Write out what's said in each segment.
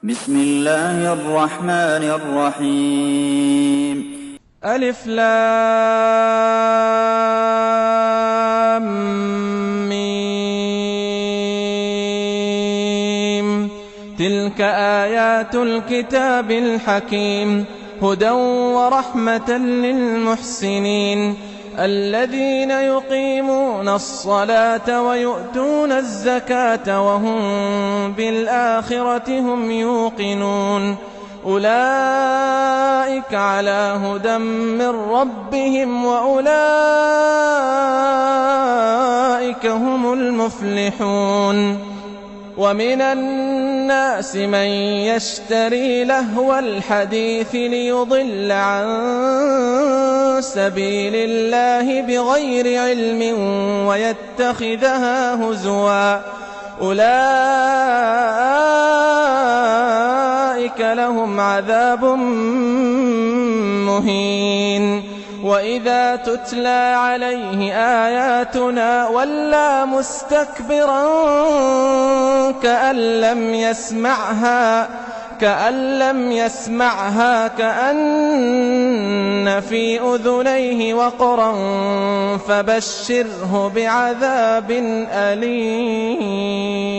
بسم الله الرحمن الرحيم ألف لام ميم تلك آيات الكتاب الحكيم هدى ورحمة للمحسنين الذين يقيمون الصلاة ويؤتون الزكاة وهم بالآخرة هم يوقنون أولئك على هدى من ربهم وأولئك هم المفلحون ومن الناس من يشتري لهو الحديث ليضل عن سبيل الله بغير علم ويتخذها هزوا أولئك لهم عذاب مهين وإذا تتلى عليه آياتنا ولى مستكبرا كأن لم يسمعها كأن في أذنيه وقرا فبشره بعذاب أليم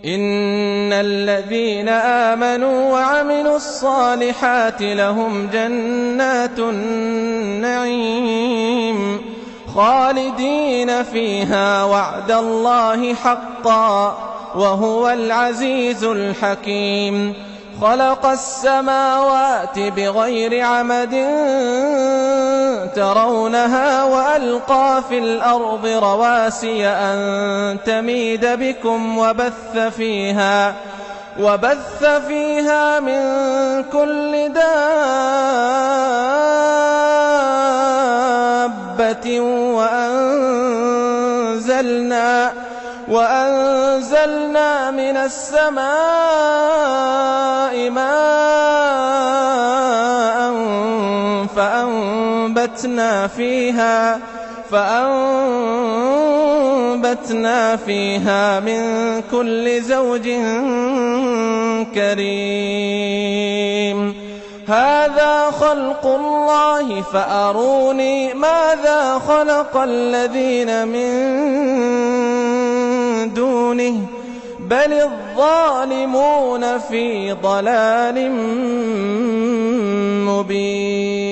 إن الذين آمنوا وعملوا الصالحات لهم جنات النعيم خالدين فيها وعد الله حقا وهو العزيز الحكيم خلق السماوات بغير عمد ترونها وألقى في الأرض رواسي أن تميد بكم وبث فيها من كل دابة وأنزلنا من السماء ماء فأنبتنا فيها من كل زوج كريم هذا خلق الله فأروني ماذا خلق الذين من دونه بل الظالمون في ضلال مبين